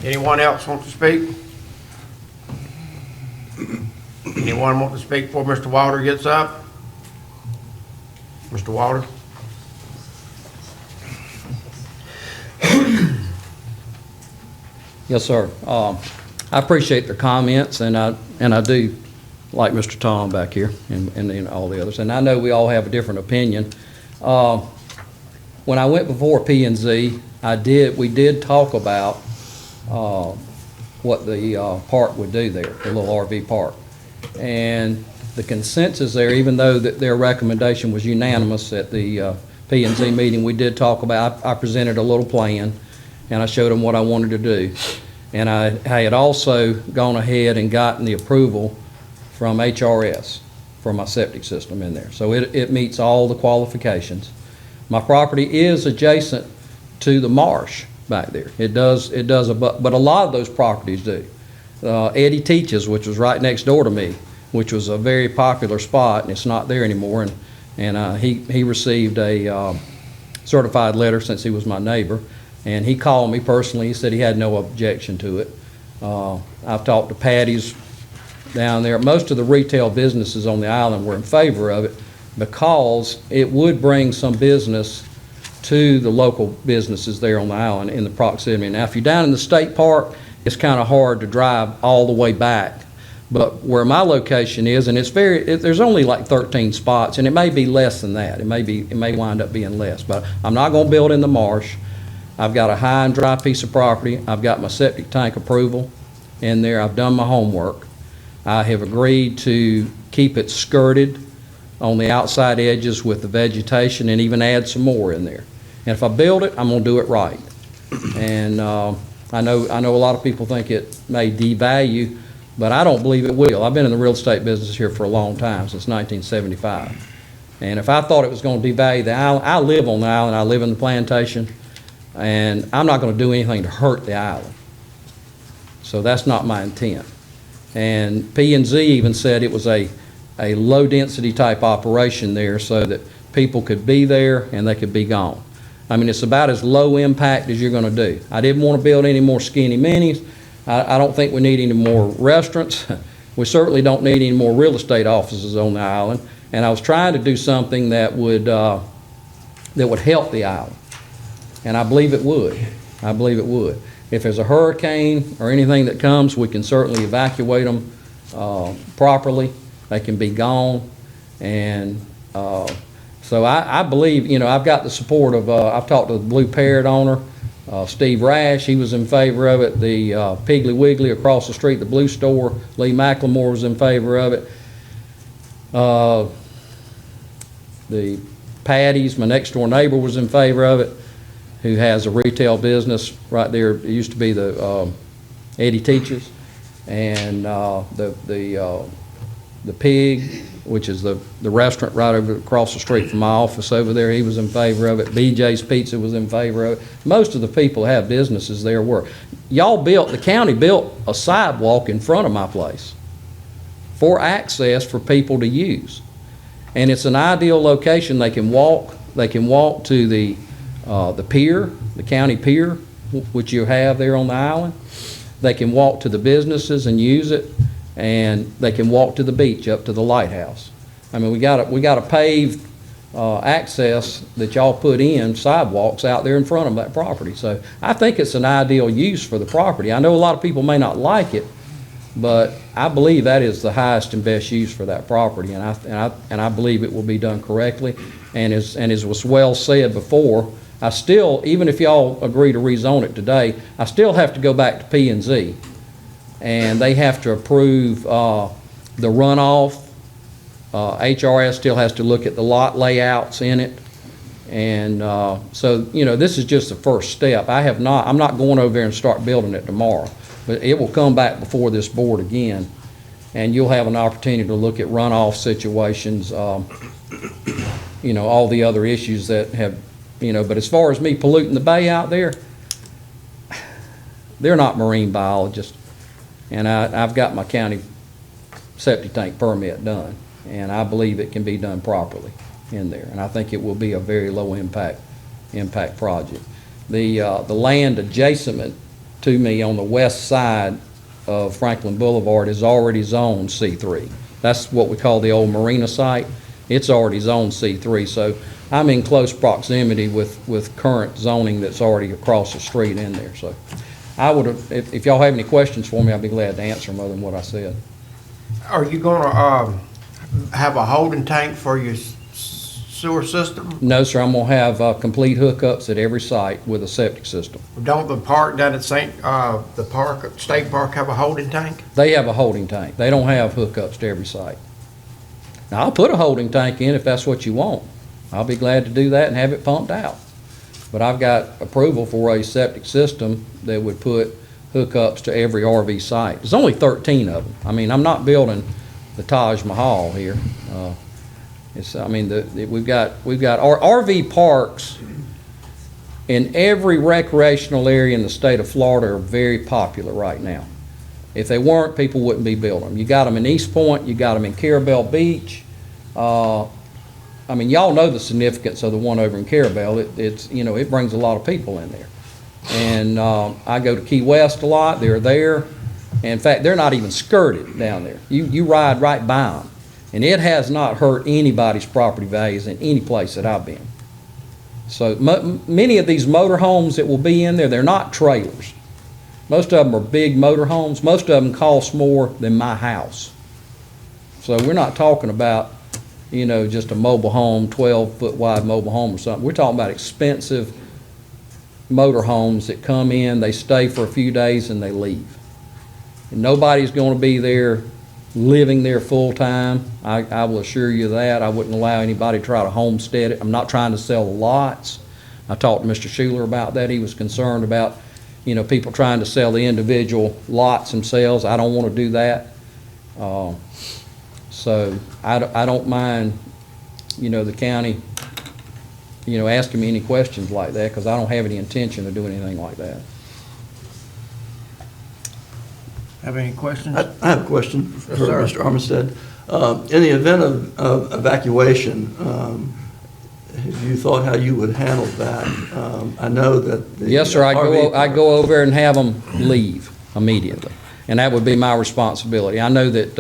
Anyone else want to speak? Anyone want to speak before Mr. Wilder gets up? Mr. Wilder? Yes, sir. I appreciate their comments, and I do like Mr. Tom back here and all the others. And I know we all have a different opinion. When I went before P&Z, we did talk about what the park would do there, the little RV park. And the consensus there, even though that their recommendation was unanimous at the P&Z meeting, we did talk about, I presented a little plan, and I showed them what I wanted to do. And I had also gone ahead and gotten the approval from HRS for my septic system in there. So it meets all the qualifications. My property is adjacent to the marsh back there. It does, but a lot of those properties do. Eddie Teaches, which was right next door to me, which was a very popular spot, and it's not there anymore. And he received a certified letter since he was my neighbor. And he called me personally. He said he had no objection to it. I've talked to Patty's down there. Most of the retail businesses on the island were in favor of it because it would bring some business to the local businesses there on the island in the proximity. Now, if you're down in the state park, it's kind of hard to drive all the way back. But where my location is, and there's only like 13 spots, and it may be less than that. It may wind up being less. But I'm not going to build in the marsh. I've got a high and dry piece of property. I've got my septic tank approval in there. I've done my homework. I have agreed to keep it skirted on the outside edges with the vegetation and even add some more in there. And if I build it, I'm going to do it right. And I know a lot of people think it may devalue, but I don't believe it will. I've been in the real estate business here for a long time, since 1975. And if I thought it was going to devalue the island, I live on the island. I live in the plantation. And I'm not going to do anything to hurt the island. So that's not my intent. And P&Z even said it was a low-density type operation there so that people could be there and they could be gone. I mean, it's about as low impact as you're going to do. I didn't want to build any more skinny minis. I don't think we need any more restaurants. We certainly don't need any more real estate offices on the island. And I was trying to do something that would help the island. And I believe it would. I believe it would. If there's a hurricane or anything that comes, we can certainly evacuate them properly. They can be gone. And so I believe, I've got the support of, I've talked to the Blue Parrot owner, Steve Rash. He was in favor of it. The Piggly Wiggly across the street, the Blue Store, Lee McLemore was in favor of it. The Patty's, my next door neighbor, was in favor of it, who has a retail business right there. It used to be the Eddie Teaches, and the Pig, which is the restaurant right over across the street from my office over there. He was in favor of it. BJ's Pizza was in favor of it. Most of the people have businesses there were. The county built a sidewalk in front of my place for access for people to use. And it's an ideal location. They can walk to the pier, the county pier, which you have there on the island. They can walk to the businesses and use it, and they can walk to the beach up to the lighthouse. I mean, we got a paved access that y'all put in, sidewalks out there in front of that property. So I think it's an ideal use for the property. I know a lot of people may not like it, but I believe that is the highest and best use for that property, and I believe it will be done correctly. And as was well said before, I still, even if y'all agree to rezone it today, I still have to go back to P&Z, and they have to approve the runoff. HRS still has to look at the lot layouts in it, and so this is just the first step. I'm not going over there and start building it tomorrow, but it will come back before this board again, and you'll have an opportunity to look at runoff situations, all the other issues that have. But as far as me polluting the bay out there, they're not marine biologists. And I've got my county septic tank permit done. And I believe it can be done properly in there. And I think it will be a very low impact project. The land adjacent to me on the west side of Franklin Boulevard is already zoned C3. That's what we call the old marina site. It's already zoned C3, so I'm in close proximity with current zoning that's already across the street in there. So I would have, if y'all have any questions for me, I'd be glad to answer them other than what I said. Are you gonna, have a holding tank for your sewer system? No, sir, I'm gonna have complete hookups at every site with a septic system. Don't the park down at the park, state park have a holding tank? They have a holding tank. They don't have hookups to every site. Now, I'll put a holding tank in if that's what you want. I'll be glad to do that and have it pumped out. But I've got approval for a septic system that would put hookups to every RV site. There's only 13 of them. I mean, I'm not building the Taj Mahal here. We've got RV parks in every recreational area in the state of Florida are very popular right now. If they weren't, people wouldn't be building them. You got them in East Point, you got them in Carabel Beach. Y'all know the significance of the one over in Carabel. It brings a lot of people in there. And I go to Key West a lot. They're there. And in fact, they're not even skirted down there. You ride right by them. And it has not hurt anybody's property values in any place that I've been. So many of these motor homes that will be in there, they're not trailers. Most of them are big motor homes. Most of them cost more than my house. So we're not talking about, just a mobile home, 12-foot wide mobile home or something. We're talking about expensive motor homes that come in, they stay for a few days and they leave. And nobody's going to be there living there full time. I will assure you that. I wouldn't allow anybody to try to homestead it. I'm not trying to sell the lots. I talked to Mr. Schuler about that. He was concerned about, people trying to sell the individual lots themselves. I don't want to do that. So I don't mind, the county, asking me any questions like that, because I don't have any intention of doing anything like that. Have any questions? I have a question for sir. Mr. Armistead. In the event of evacuation, have you thought how you would handle that? I know that the Yes, sir, RV I'd go over there and have them leave immediately, and that would be my responsibility. I know that,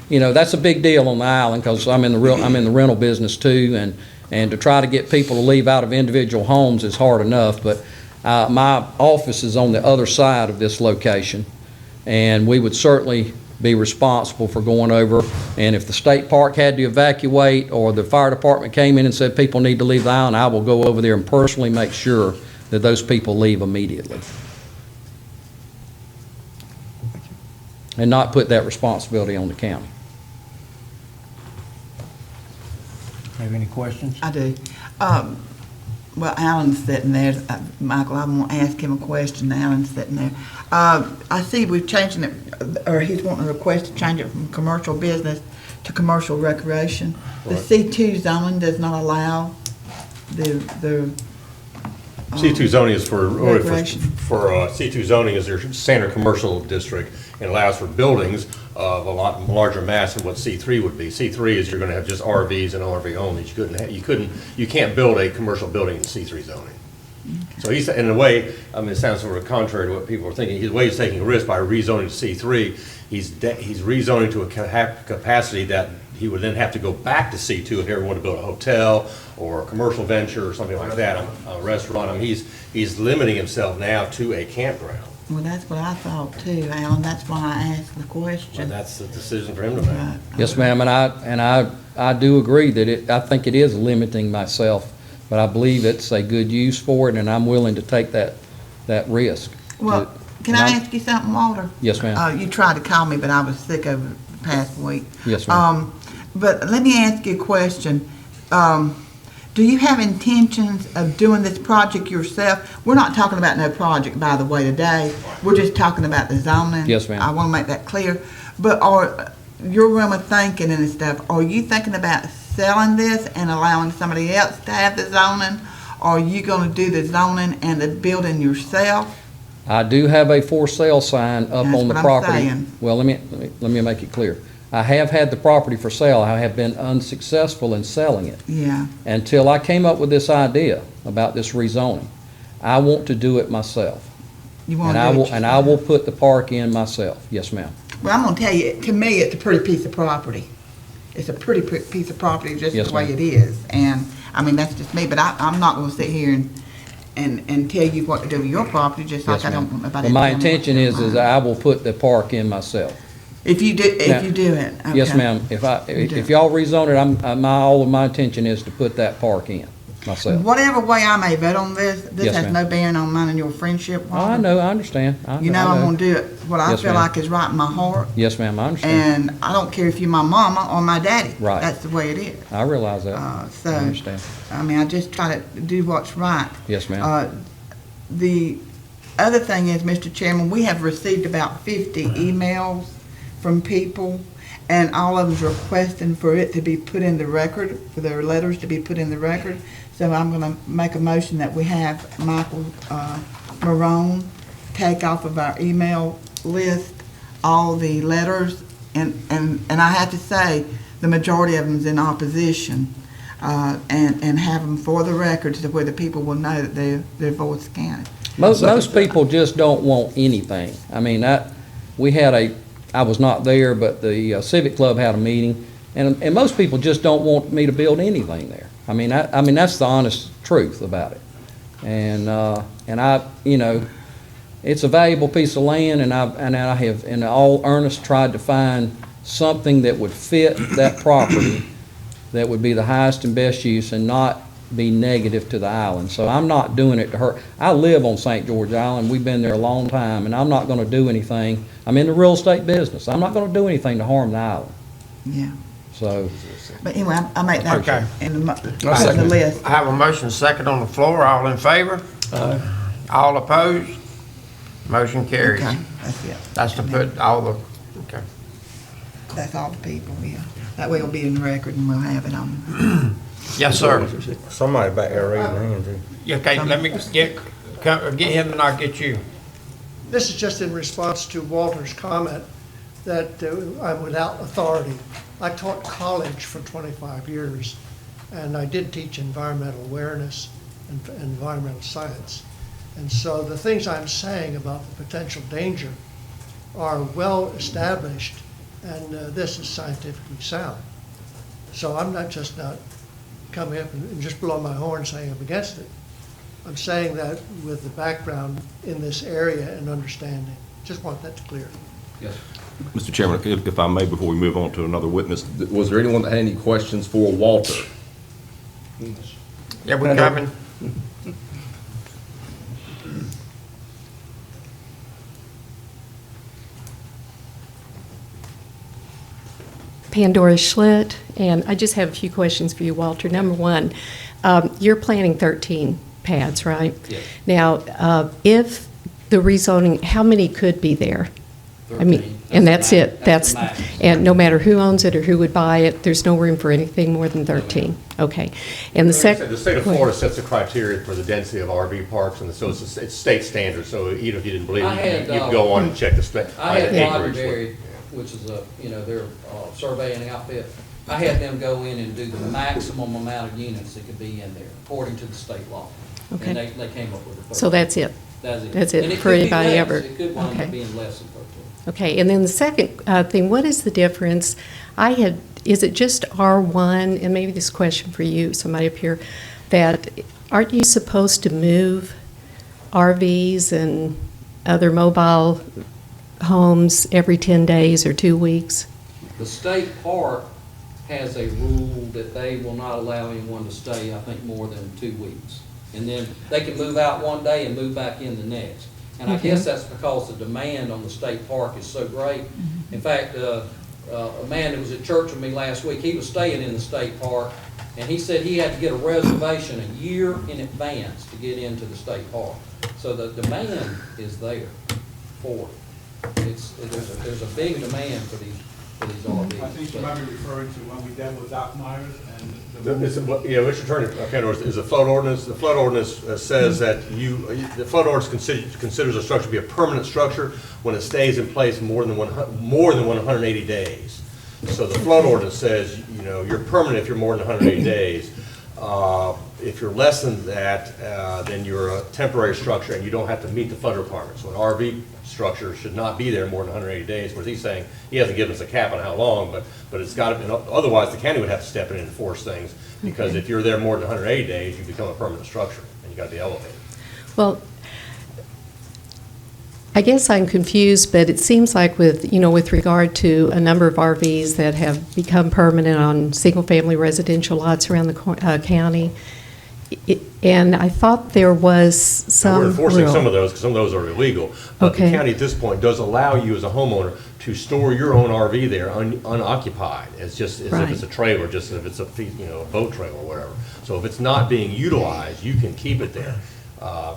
that's a big deal on the island, because I'm in the rental business too, and to try to get people to leave out of individual homes is hard enough, but my office is on the other side of this location, and we would certainly be responsible for going over, and if the state park had to evacuate or the fire department came in and said people need to leave the island, I will go over there and personally make sure that those people leave immediately. And not put that responsibility on the county. Have any questions? I do. Well, Alan's sitting there. Michael, I'm going to ask him a question. Alan's sitting there. I see we've changed it, or he's wanting a request to change it from commercial business to commercial recreation. The C2 zoning does not allow the C2 zoning is for Recreation. C2 zoning is their standard commercial district and allows for buildings of a lot larger mass than what C3 would be. C3 is you're going to have just RVs and RV only. You can't build a commercial building in C3 zoning. So he's, in a way, it sounds sort of contrary to what people are thinking. The way he's taking a risk by rezoning to C3, he's rezoning to a capacity that he would then have to go back to C2 if he ever wanted to build a hotel or a commercial venture or something like that, a restaurant. He's limiting himself now to a campground. Well, that's what I thought too, Alan. That's why I asked the And question. that's the decision for him to make. Right. Yes, ma'am, and I do agree that I think it is limiting myself, but I believe it's a good use for it, and I'm willing to take that risk. Well, can I ask you something, Walter? Yes, ma'am. You tried to call me, but I was sick over the past week. Yes, ma'am. But let me ask you a question. Do you have intentions of doing this project yourself? We're not talking about no project, by the way, today. We're just talking about the zoning. Yes, ma'am. I want to make that clear. But are your realm of thinking and stuff, are you thinking about selling this and allowing somebody else to have the zoning? Or are you going to do the zoning and the building yourself? I do have a for sale sign up That's on the what I'm property. saying. Well, let me make it clear. I have had the property for sale. I have been unsuccessful in selling it. Yeah. Until I came up with this idea about this rezoning. I want to do it myself. You And wanna do it I will put the park in myself, yes, ma'am. Well, I'm gonna tell you, to me, it's a pretty piece of property. It's a pretty piece of property, just Yes, the way ma'am. it is. And, I mean, that's just me, but I'm not gonna sit here and tell you what to do with your property, just like Yes, I don't ma'am. want nobody Well, to my tell me what intention to do is with mine. I will put the park in myself. If you do it, Yes, okay. ma'am. You do. If y'all rezone it, all of my intention is to put that park in myself. Whatever way I may vote on this Yes, has ma'am. no bearing on mine and your friendship, I Walter. know, I understand. You know I'm gonna do it, what I Yes, feel ma'am. like is right in my heart, Yes, ma'am, I understand. and I don't care if you're my mama or my daddy. Right. That's the way it is. I realize that. So, I understand. I mean, I just try to do what's right. Yes, ma'am. The other thing is, Mr. Chairman, we have received about 50 emails from people, and all of them's requesting for it to be put in the record, for their letters to be put in the record. So I'm gonna make a motion that we have Michael Marone take off of our email list all the letters, and I have to say, the majority of them's in opposition, and have them for the record so where the people will know that their voice counted. Most people just don't want anything. I mean, I was not there, but the Civic Club had a meeting, and most people just don't want me to build anything there. I mean, that's the honest truth about it. And I, it's a valuable piece of land, and I have, in all earnest, tried to find something that would fit that property, that would be the highest and best use and not be negative to the island. So I'm not doing it to hurt. I live on St. George Island. We've been there a long time, and I'm not gonna do anything. I'm in the real estate business. I'm not gonna do anything to harm the island. Yeah, So, but anyway, I make that Okay. in the, I'll second the it. list. I have a motion second on the floor. All in favor? All opposed? Motion carries. Okay, that's it. That's to put all the, okay. That's all the people, yeah. That way it'll be in the record and we'll have it on. Yes, sir. Somebody back there raising their hand too. Yeah, okay, let me get him and I'll get you. This is just in response to Walter's comment that I'm without authority. I taught college for 25 years, and I did teach environmental awareness and environmental science. And so the things I'm saying about the potential danger are well established, and this is scientifically sound. So I'm not coming up and just blowing my horn saying I'm against it. I'm saying that with the background in this area and understanding. Just want that to clear. yes. Mr. Chairman, if I may, before we move on to another witness, was there anyone that had any questions for Walter? Yeah, we're coming. Pandora Schlitt, and I just have a few questions for you, Walter. Number one, you're planning 13 pads, right? Yes. Now, if the rezoning, how many could be there? I 13. mean, and that's the it? max. That's the max. And no matter who owns it or who would buy it, there's no room for anything more than 13? Okay. And the second. The state of Florida sets the criteria for the density of RV parks, and so it's state standard, so even if you didn't believe I it, had, you can go on and check the state. I had acreage. Roddenberry, which is their surveying outfit. I had them go in and do the maximum amount of units that could be in there, according to the state law. Okay. And they came up with it. So that's it? That's it And for could be anybody less. ever? It could wind Okay. up being less than 13. Okay, and then the second thing, what is the difference? Is it just R1, and maybe this question for you, somebody up here, that aren't you supposed to move RVs and other mobile homes every 10 days or 2 weeks? The state park has a rule that they will not allow anyone to stay, I think, more than 2 weeks. And then they can move out one day and move back in the next. And I guess that's because the demand on the state park is so great. In fact, a man that was at church with me last week, he was staying in the state park, and he said he had to get a reservation a year in advance to get into the state park. So the demand is there for it. There's a big demand for these RVs. I think you might be referring to when we dealt with Doc Myers and Mr. Attorney, is a flood ordinance, the flood ordinance says that the flood ordinance considers a structure to be a permanent structure when it stays in place more than 180 days. So the flood ordinance says, you're permanent if you're more than 180 days. If you're less than that, then you're a temporary structure and you don't have to meet the flood requirements. So an RV structure should not be there more than 180 days, whereas he's saying, he hasn't given us a cap on how long, but it's got to, otherwise the county would have to step in and enforce things, because if you're there more than 180 days, you become a permanent structure and you got to be elevated. Well, I guess I'm confused, but it seems like with regard to a number of RVs that have become permanent on single-family residential lots around the county, and I thought there was some We're enforcing rule. some of those, because some of those are illegal. But the Okay. county at this point does allow you as a homeowner to store your own RV there unoccupied. It's just as if it's a trailer, just as if it's a boat trailer or whatever. So if it's not being utilized, you can keep it there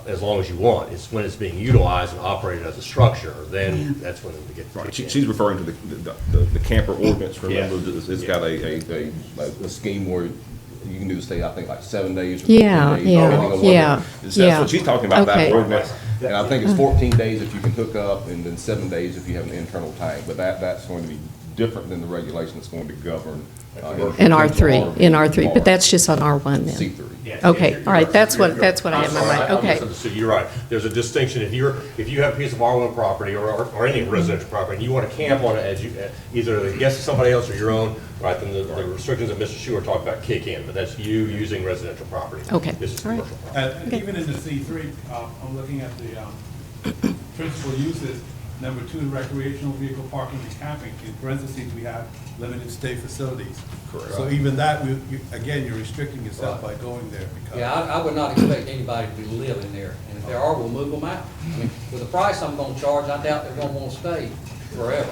as long as you want. It's when it's being utilized and operated as a structure, then that's when it gets. Right, she's referring to the camper ordinance, remember, Yeah. it's got a scheme where you can do the stay, I think, like 7 days. Or 14 Yeah, days, yeah, depending on whether- yeah, That's yeah. what she's talking about, that Okay. ordinance. And I think it's 14 days if you can hook up, and then 7 days if you have an internal tank. But that's going to be different than the regulation that's going to govern. In R3, but that's just on R1 then? C3. Yeah, Okay, you're all right, right. that's what You're- I have in my I'm sorry, mind, I okay. misunderstood. You're right. There's a distinction. If you have a piece of R1 property or any residential property, and you want to camp on it as either the guest of somebody else or your own, right, then the restrictions that Mr. Schuer talked about kick in, but that's you using residential property. Okay, This is all right. commercial property. And even in the C3, I'm looking at the principal uses, number 2, recreational vehicle parking and camping. In parentheses, we have limited stay facilities. Correct. So even that, again, you're restricting yourself by going there because. Yeah, I would not expect anybody to be living there, and if there are, we'll move them out. I mean, with the price I'm gonna charge, I doubt they're gonna wanna stay forever.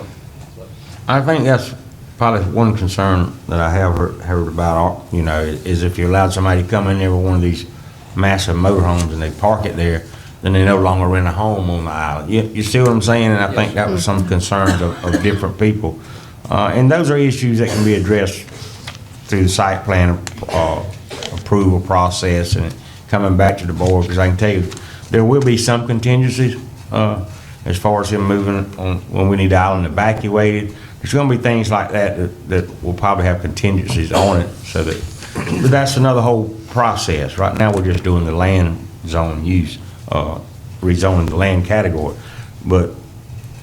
But I think that's probably one concern that I have heard about, is if you allowed somebody to come in there with one of these massive motorhomes and they park it there, then they no longer rent a home on the island. You see what I'm saying? And I think that was some concerns of different people. And those are issues that can be addressed through the site plan approval process and coming back to the board, because I can tell you, there will be some contingencies as far as him moving on, when we need the island evacuated. There's gonna be things like that will probably have contingencies on it, so that, but that's another whole process. Right now, we're just doing the land zone use, rezoning the land category. But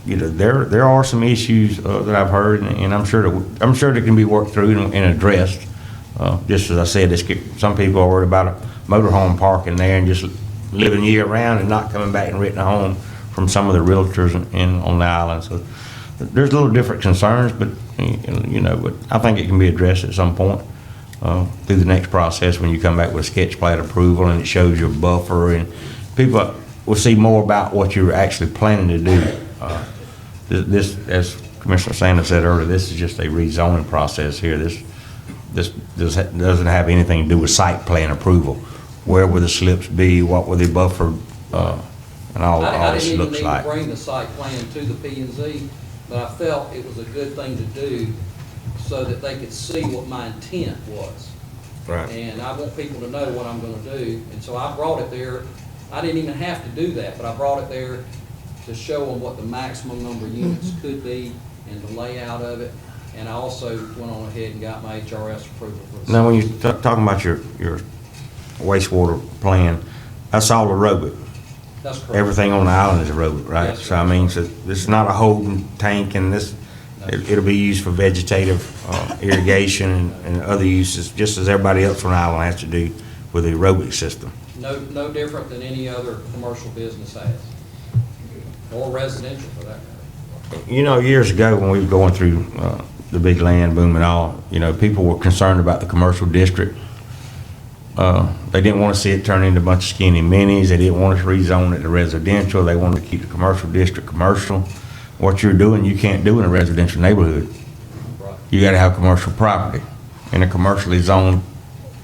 there are some issues that I've heard, and I'm sure that can be worked through and addressed. Just as I said, some people are worried about a motorhome parking there and just living year round and not coming back and renting a home from some of the realtors on the island. So there's a little different concerns, but but I think it can be addressed at some point through the next process when you come back with a sketch plat approval and it shows your buffer, and people will see more about what you're actually planning to do. This, as Commissioner Sanders said earlier, this is just a rezoning process here. This doesn't have anything to do with site plan approval. Where will the slips be? What will the buffer, and all I this didn't even looks need to like? bring the site plan to the P and Z, but I felt it was a good thing to do so that they could see what my intent was. Right. And I want people to know what I'm gonna do, and so I brought it there. I didn't even have to do that, but I brought it there to show them what the maximum number of units could be and the layout of it. And I also went on ahead and got my HRS approval for the. Now, when you're talking about your wastewater plan, that's all aerobic. That's correct. Everything on the island is aerobic, right? Yes, sir. So I mean, so this is not a holding tank, and it'll be used for vegetative irrigation and other uses, just as everybody else on the island has to do with the aerobic system. No different than any other commercial business has, or residential for that matter. Years ago, when we were going through the big land boom and all, people were concerned about the commercial district. They didn't want to see it turn into a bunch of skinny minis. They didn't want us to rezone it to residential. They wanted to keep the commercial district commercial. What you're doing, you can't do in a residential neighborhood. Right. You got to have commercial property in a commercially zoned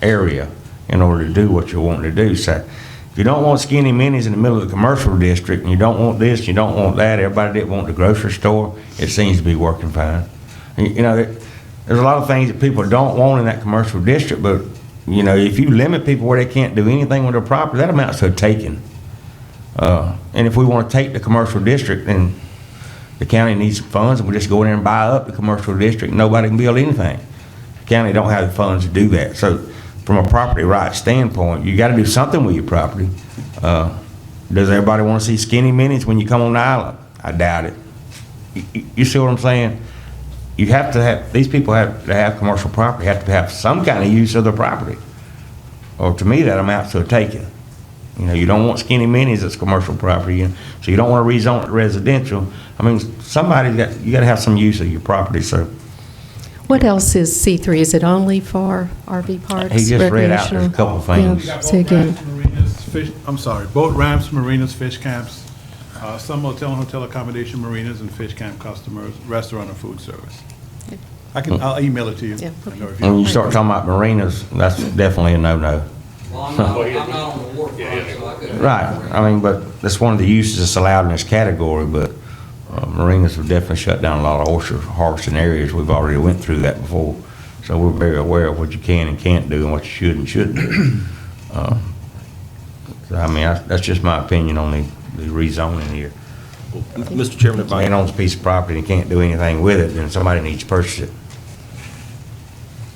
area in order to do what you're wanting to do. So if you don't want skinny minis in the middle of the commercial district, and you don't want this, you don't want that, everybody didn't want the grocery store, it seems to be working fine. There's a lot of things that people don't want in that commercial district, but, if you limit people where they can't do anything with their property, that amounts to a taking. And if we want to take the commercial district, then the county needs some funds, and we just go in there and buy up the commercial district, and nobody can build anything. The county don't have the funds to do that. So from a property right standpoint, you gotta do something with your property. Does everybody wanna see skinny minis when you come on the island? I doubt it. You see what I'm saying? You have to have, these people have to have commercial property, have to have some kind of use of their property. Or to me, that amounts to a taking. You know, you don't want skinny minis that's commercial property, so you don't want to rezone it residential. I mean, you gotta have some use of your property, so. What else is C3? Is it only for RV parks? He just read out there's a recreational? couple of Yeah. things. We got Say boat again. ramps, marinas, boat ramps, marinas, fish camps, some motel and hotel accommodation marinas and fish camp customers, restaurant and food service. I'll email it to you. Yeah, I know if When you you- start talking about marinas, that's definitely a no-no. Well, I'm not on the waterfront, so I couldn't. Right, I mean, but that's one of the uses that's allowed in this category, but marinas have definitely shut down a lot of oyster harvesting areas. We've already went through that before, so we're very aware of what you can and can't do and what you should and shouldn't do. So, I mean, that's just my opinion on the rezoning here. Mr. Chairman, if If a man owns a piece of property and can't do anything with it, then somebody needs to purchase it.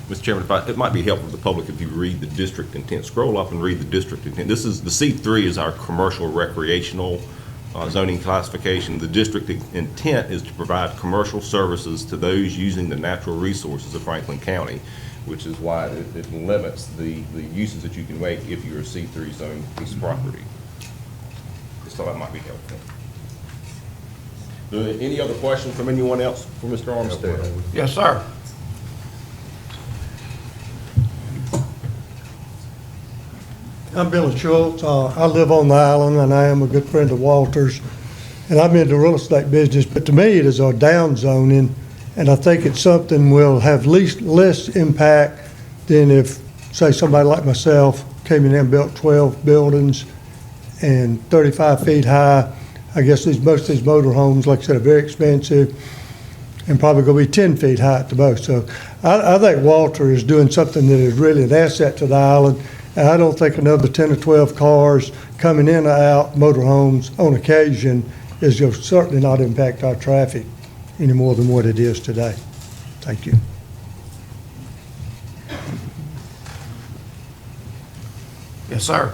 Mr. Chairman, it might be helpful to the public if you read the district intent. Scroll up and read the district intent. This is, the C3 is our commercial recreational zoning classification. The district intent is to provide commercial services to those using the natural resources of Franklin County, which is why it limits the uses that you can make if you're a C3 zone piece of property. So that might be helpful. Any other questions from anyone else for Mr. Armstead? Yes, sir. I'm Billy Schultz. I live on the island, and I am a good friend of Walter's. And I'm in the real estate business, but to me, it is a down zoning, and I think it's something will have less impact than if, say, somebody like myself came in and built 12 buildings and 35 feet high. I guess most of these motor homes, like I said, are very expensive and probably going to be 10 feet high at the most. So I think Walter is doing something that is really an asset to the island. And I don't think another 10 or 12 cars coming in or out, motorhomes on occasion, is going to certainly not impact our traffic any more than what it is today. Thank you. Yes, sir.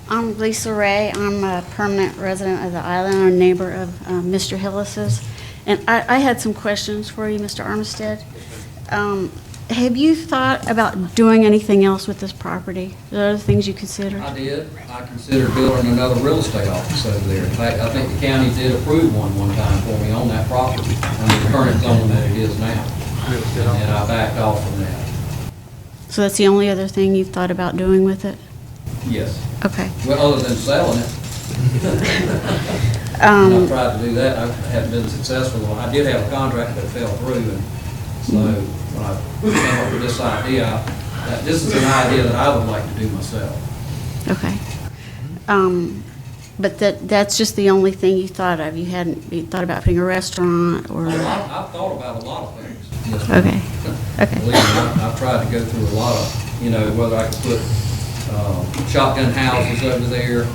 I'm Lisa Ray. I'm a permanent resident of the island, or a neighbor of Mr. Hillis's. And I had some questions for you, Mr. Armistead. Have you thought about doing anything else with this property? Are there other things you considered? I did. I considered building another real estate office over there. In fact, I think the county did approve one time for me on that property, on the current zone that it is now. And I backed off from that. So that's the only other thing you've thought about doing with it? Yes. Okay. Well, other than selling it. And I tried to do that. I haven't been successful. I did have a contract, but it fell through. And so when I came up with this idea, this is an idea that I would like to do myself. Okay. But that's just the only thing you thought of? You thought about putting a restaurant or? I've thought about a lot of things. Yes, ma'am. Okay. Okay. Believe me, I've tried to go through a lot of, whether I could put shotgun houses over there.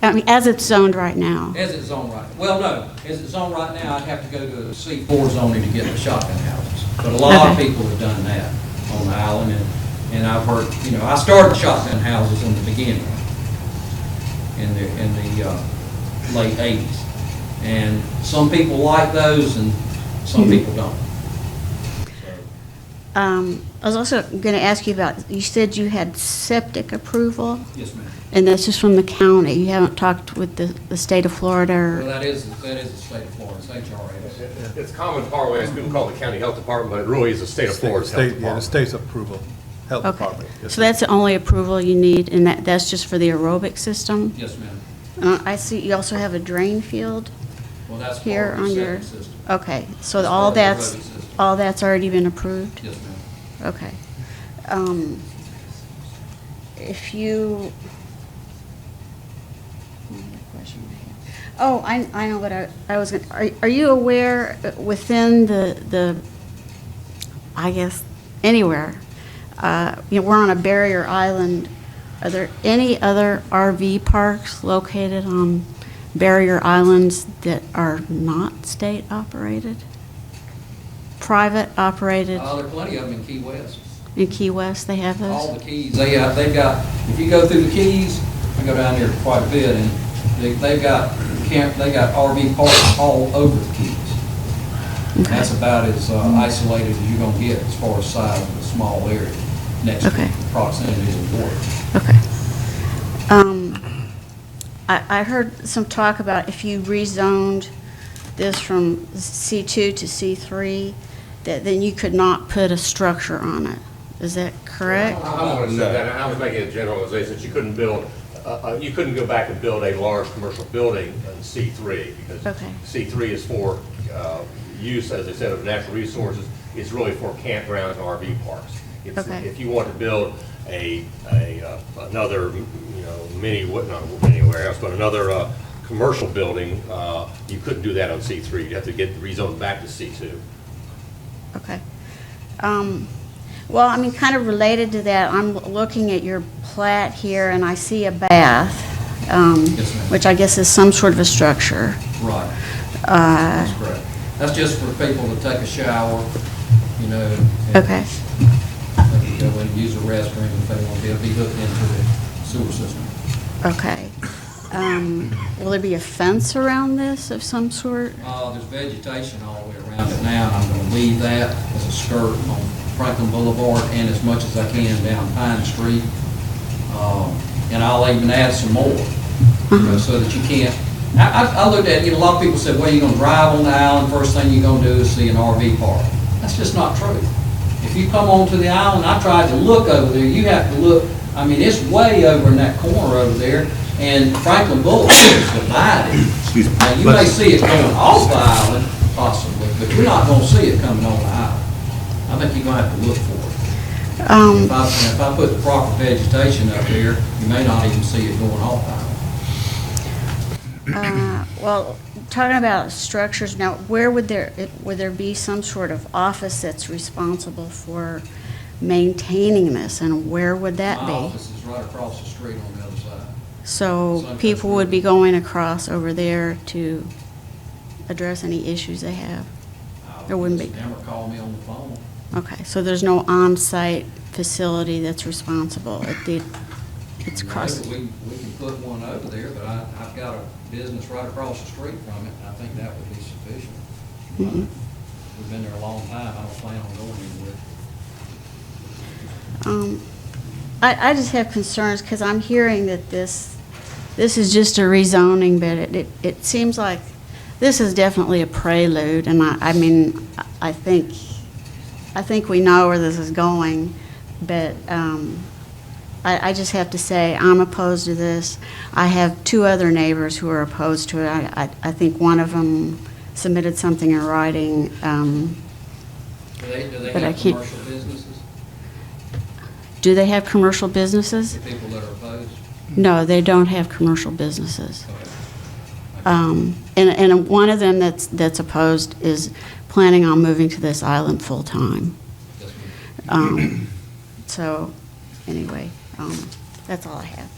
I mean, as it's zoned right now? As it's zoned right, well, no, as it's zoned right now, I'd have to go to a C4 zoning to get the shotgun houses. But a lot of Okay. people have done that on the island, and I've heard, I started shotgun houses in the beginning, in the late 80s. And some people like those and some people don't. I was also going to ask you about, you said you had septic approval, Yes, ma'am. and that's just from the county. You haven't talked with the state of Florida Well, or? that is the state of Florida, it's HRS. It's common parlance, people call it the county health department, but it really is the state of Florida's health Yeah, the department. state's approval, health Okay. department. Yes, So ma'am. that's the only approval you need, and that's just for the aerobic system? Yes, ma'am. I see you also have a drain field Well, that's here part of on the your? septic system. Okay, so That's all part of the that's, road system. all that's already been approved? Yes, ma'am. Okay. If you, what other question I had? Oh, I know what I was going to, are you aware within the, I guess, anywhere, we're on a barrier island, are there any other RV parks located on barrier islands that are not state-operated? Private operated There are plenty of them in Key West. in Key West, they have All those? the keys, they've got, if you go through the keys, I go down there quite a bit, and they've got RV parks all over the keys. And that's about as isolated as you're gonna get as far as size of a small area next to Okay. the proximity of the water. Okay. I heard some talk about if you rezoned this from C2 to C3, that then you could not put a structure on it. Is that correct? I want to say that, I was making a generalization, that you couldn't build, you couldn't go back and build a large commercial building in C3, because Okay. C3 is for use, as I said, of natural resources. It's really for campgrounds and RV parks. Okay. If you want to build another, mini, not a mini warehouse, but another commercial building, you couldn't do that on C3. You'd have to get rezoned back to C2. Okay. Well, I mean, kind of related to that, I'm looking at your plat here, and I see a bath, Yes, ma'am. which I guess is some sort of a structure. Right, Uh, that's correct. That's just for people to take a shower, and Okay. they can go in and use a restroom if they want to be hooked into the sewer system. Okay. Will there be a fence around this of some sort? There's vegetation all the way around it now, and I'm going to leave that as a skirt on Franklin Boulevard and as much as I can down Pine Street. And I'll even add some more, so that you can't. I looked at it, a lot of people said, well, you're going to drive on the island, first thing you're going to do is see an RV park. That's just not true. If you come onto the island, I tried to look over there, you have to look, I mean, it's way over in that corner over there, and Franklin Boulevard is divided. Now, you may see it going off the island, possibly, but you're not going to see it coming on the island. I think you're going to have to look for it. If I put the proper vegetation up there, you may not even see it going off the island. Well, talking about structures now, where would there be some sort of office that's responsible for maintaining this, and where would that My be? office is right across the street on the other side. So people would be going across over there to address any issues they have? There wouldn't be. Never call me on the phone. Okay, so there's no on-site facility that's responsible. It's across. We can put one over there, but I've got a business right across the street from it, and I think that would be sufficient. Mhm. We've been there a long time, I don't plan on going anywhere. I just have concerns because I'm hearing that this is just a rezoning, but it seems like this is definitely a prelude, and I mean, I think we know where this is going, but I just have to say, I'm opposed to this. I have two other neighbors who are opposed to it. I think one of them submitted something in writing. Do they But I have can't- commercial businesses, Do they have commercial businesses? the people that are opposed? No, they don't have commercial businesses. Okay. And one of them that's opposed is planning on moving to this island full-time. Yes, ma'am. So, anyway, that's all I have.